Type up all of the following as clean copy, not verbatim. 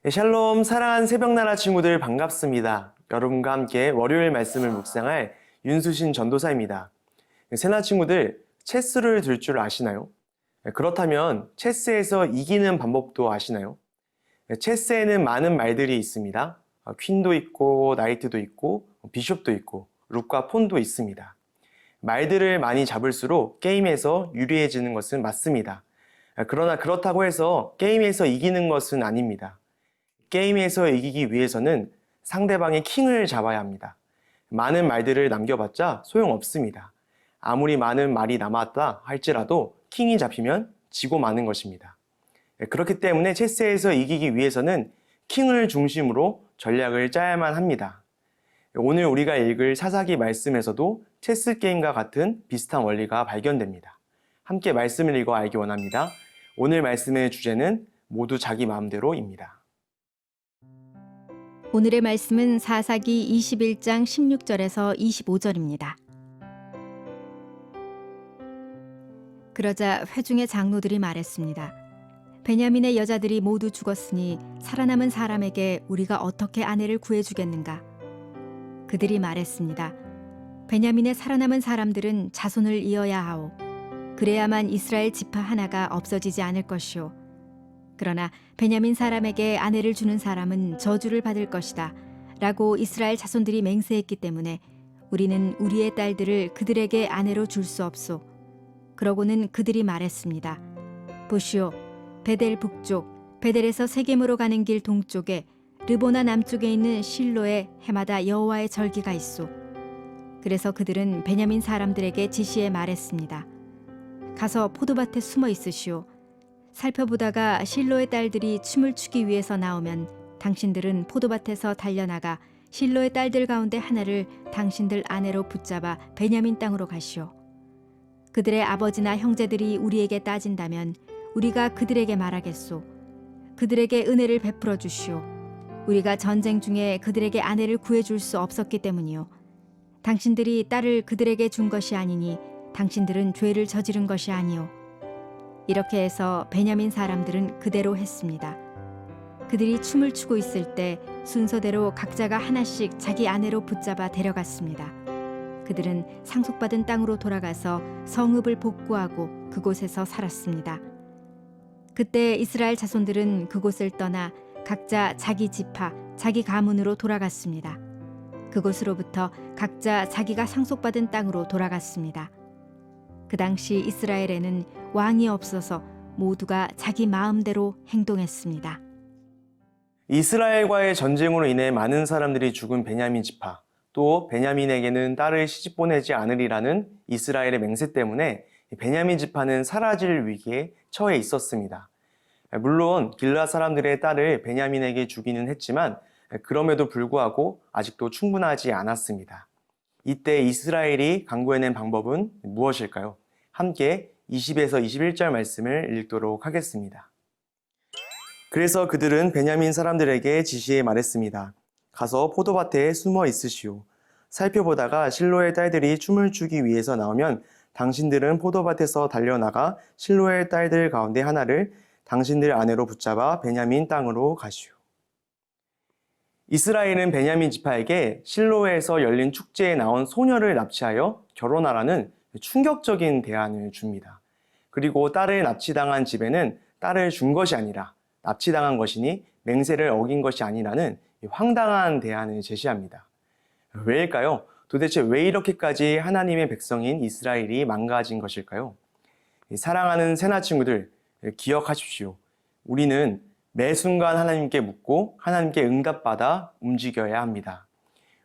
샬롬, 사랑하는 새벽나라 친구들 반갑습니다. 여러분과 함께 월요일 말씀을 묵상할 윤수신 전도사입니다. 새나 친구들, 체스를 둘 줄 아시나요? 그렇다면 체스에서 이기는 방법도 아시나요? 체스에는 많은 말들이 있습니다. 퀸도 있고, 나이트도 있고, 비숍도 있고, 룩과 폰도 있습니다. 말들을 많이 잡을수록 게임에서 유리해지는 것은 맞습니다. 그러나 그렇다고 해서 게임에서 이기는 것은 아닙니다. 게임에서 이기기 위해서는 상대방의 킹을 잡아야 합니다. 많은 말들을 남겨봤자 소용없습니다. 아무리 많은 말이 남았다 할지라도 킹이 잡히면 지고 마는 것입니다. 그렇기 때문에 체스에서 이기기 위해서는 킹을 중심으로 전략을 짜야만 합니다. 오늘 우리가 읽을 사사기 말씀에서도 체스 게임과 같은 비슷한 원리가 발견됩니다. 함께 말씀을 읽어 알기 원합니다. 오늘 말씀의 주제는 모두 자기 마음대로입니다. 오늘의 말씀은 사사기 21장 16절에서 25절입니다. 그러자 회중의 장로들이 말했습니다. 베냐민의 여자들이 모두 죽었으니 살아남은 사람에게 우리가 어떻게 아내를 구해주겠는가? 그들이 말했습니다. 베냐민의 살아남은 사람들은 자손을 이어야 하오. 그래야만 이스라엘 지파 하나가 없어지지 않을 것이오. 그러나 베냐민 사람에게 아내를 주는 사람은 저주를 받을 것이다 라고 이스라엘 자손들이 맹세했기 때문에 우리는 우리의 딸들을 그들에게 아내로 줄 수 없소. 그러고는 그들이 말했습니다. 보시오, 베델 북쪽, 베델에서 세겜으로 가는 길 동쪽에 르보나 남쪽에 있는 실로에 해마다 여호와의 절기가 있소. 그래서 그들은 베냐민 사람들에게 지시해 말했습니다. 가서 포도밭에 숨어 있으시오. 살펴보다가 실로의 딸들이 춤을 추기 위해서 나오면 당신들은 포도밭에서 달려나가 실로의 딸들 가운데 하나를 당신들 아내로 붙잡아 베냐민 땅으로 가시오. 그들의 아버지나 형제들이 우리에게 따진다면 우리가 그들에게 말하겠소. 그들에게 은혜를 베풀어 주시오. 우리가 전쟁 중에 그들에게 아내를 구해줄 수 없었기 때문이요. 당신들이 딸을 그들에게 준 것이 아니니 당신들은 죄를 저지른 것이 아니오. 이렇게 해서 베냐민 사람들은 그대로 했습니다. 그들이 춤을 추고 있을 때 순서대로 각자가 하나씩 자기 아내로 붙잡아 데려갔습니다. 그들은 상속받은 땅으로 돌아가서 성읍을 복구하고 그곳에서 살았습니다. 그때 이스라엘 자손들은 그곳을 떠나 각자 자기 지파, 자기 가문으로 돌아갔습니다. 그곳으로부터 각자 자기가 상속받은 땅으로 돌아갔습니다. 그 당시 이스라엘에는 왕이 없어서 모두가 자기 마음대로 행동했습니다. 이스라엘과의 전쟁으로 인해 많은 사람들이 죽은 베냐민 지파, 또 베냐민에게는 딸을 시집 보내지 않으리라는 이스라엘의 맹세 때문에 베냐민 지파는 사라질 위기에 처해 있었습니다. 물론 길라 사람들의 딸을 베냐민에게 주기는 했지만 그럼에도 불구하고 아직도 충분하지 않았습니다. 이때 이스라엘이 강구해낸 방법은 무엇일까요? 함께 20에서 21절 말씀을 읽도록 하겠습니다. 그래서 그들은 베냐민 사람들에게 지시해 말했습니다. 가서 포도밭에 숨어 있으시오. 살펴보다가 실로의 딸들이 춤을 추기 위해서 나오면 당신들은 포도밭에서 달려나가 실로의 딸들 가운데 하나를 당신들 아내로 붙잡아 베냐민 땅으로 가시오. 이스라엘은 베냐민 지파에게 실로에서 열린 축제에 나온 소녀를 납치하여 결혼하라는 충격적인 대안을 줍니다. 그리고 딸을 납치당한 집에는 딸을 준 것이 아니라 납치당한 것이니 맹세를 어긴 것이 아니라는 황당한 대안을 제시합니다. 왜일까요? 도대체 왜 이렇게까지 하나님의 백성인 이스라엘이 망가진 것일까요? 사랑하는 새나 친구들, 기억하십시오. 우리는 매 순간 하나님께 묻고 하나님께 응답받아 움직여야 합니다.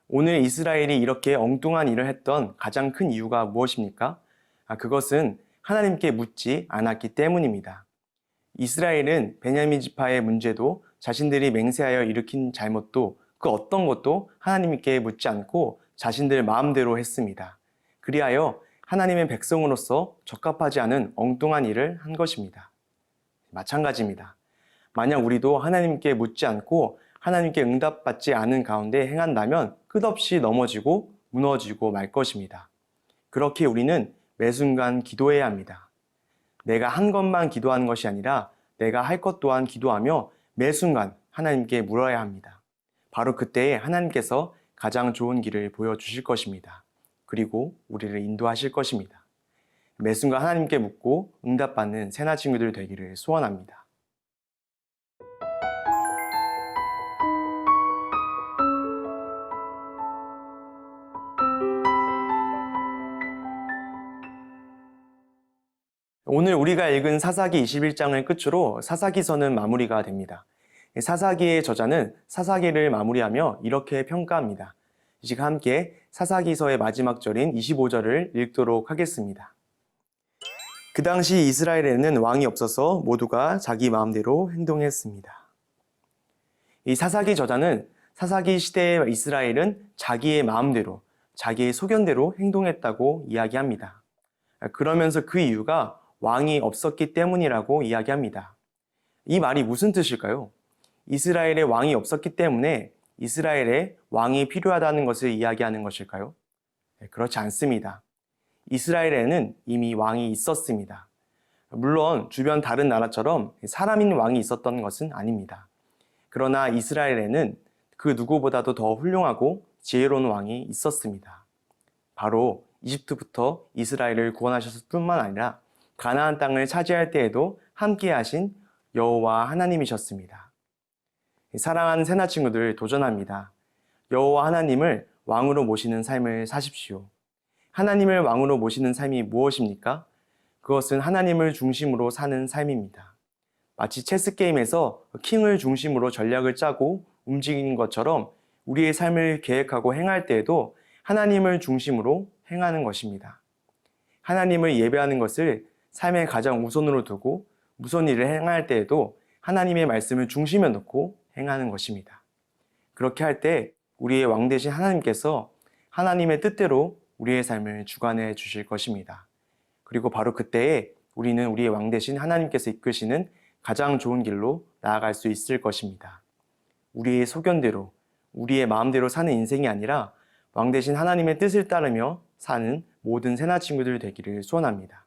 오늘 이스라엘이 이렇게 엉뚱한 일을 했던 가장 큰 이유가 무엇입니까? 그것은 하나님께 묻지 않았기 때문입니다. 이스라엘은 베냐민 지파의 문제도 자신들이 맹세하여 일으킨 잘못도 그 어떤 것도 하나님께 묻지 않고 자신들 마음대로 했습니다. 그리하여 하나님의 백성으로서 적합하지 않은 엉뚱한 일을 한 것입니다. 마찬가지입니다. 만약 우리도 하나님께 묻지 않고 하나님께 응답받지 않은 가운데 행한다면 끝없이 넘어지고 무너지고 말 것입니다. 그렇게 우리는 매 순간 기도해야 합니다. 내가 한 것만 기도하는 것이 아니라 내가 할 것 또한 기도하며 매 순간 하나님께 물어야 합니다. 바로 그때에 하나님께서 가장 좋은 길을 보여주실 것입니다. 그리고 우리를 인도하실 것입니다. 매 순간 하나님께 묻고 응답받는 새나 친구들 되기를 소원합니다. 오늘 우리가 읽은 사사기 21장을 끝으로 사사기서는 마무리가 됩니다. 사사기의 저자는 사사기를 마무리하며 이렇게 평가합니다. 이 시간 함께 사사기서의 마지막 절인 25절을 읽도록 하겠습니다. 그 당시 이스라엘에는 왕이 없어서 모두가 자기 마음대로 행동했습니다. 이 사사기 저자는 사사기 시대의 이스라엘은 자기의 마음대로, 자기의 소견대로 행동했다고 이야기합니다. 그러면서 그 이유가 왕이 없었기 때문이라고 이야기합니다. 이 말이 무슨 뜻일까요? 이스라엘에 왕이 없었기 때문에 이스라엘에 왕이 필요하다는 것을 이야기하는 것일까요? 그렇지 않습니다. 이스라엘에는 이미 왕이 있었습니다. 물론 주변 다른 나라처럼 사람인 왕이 있었던 것은 아닙니다. 그러나 이스라엘에는 그 누구보다도 더 훌륭하고 지혜로운 왕이 있었습니다. 바로 이집트부터 이스라엘을 구원하셨을 뿐만 아니라 가나안 땅을 차지할 때에도 함께 하신 여호와 하나님이셨습니다. 사랑하는 새나 친구들 도전합니다. 여호와 하나님을 왕으로 모시는 삶을 사십시오. 하나님을 왕으로 모시는 삶이 무엇입니까? 그것은 하나님을 중심으로 사는 삶입니다. 마치 체스게임에서 킹을 중심으로 전략을 짜고 움직이는 것처럼 우리의 삶을 계획하고 행할 때에도 하나님을 중심으로 행하는 것입니다. 하나님을 예배하는 것을 삶의 가장 우선으로 두고 무슨 일을 행할 때에도 하나님의 말씀을 중심에 놓고 행하는 것입니다. 그렇게 할 때 우리의 왕 되신 하나님께서 하나님의 뜻대로 우리의 삶을 주관해 주실 것입니다. 그리고 바로 그때에 우리는 우리의 왕 되신 하나님께서 이끄시는 가장 좋은 길로 나아갈 수 있을 것입니다. 우리의 소견대로, 우리의 마음대로 사는 인생이 아니라 왕 되신 하나님의 뜻을 따르며 사는 모든 새나 친구들 되기를 소원합니다.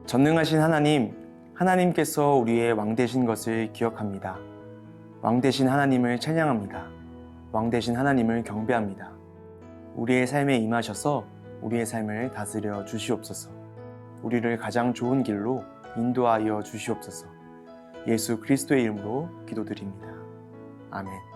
전능하신 하나님, 하나님께서 우리의 왕 되신 것을 기억합니다. 왕 되신 하나님을 찬양합니다. 왕 되신 하나님을 경배합니다. 우리의 삶에 임하셔서 우리의 삶을 다스려 주시옵소서. 우리를 가장 좋은 길로 인도하여 주시옵소서. 예수 그리스도의 이름으로 기도드립니다. 아멘.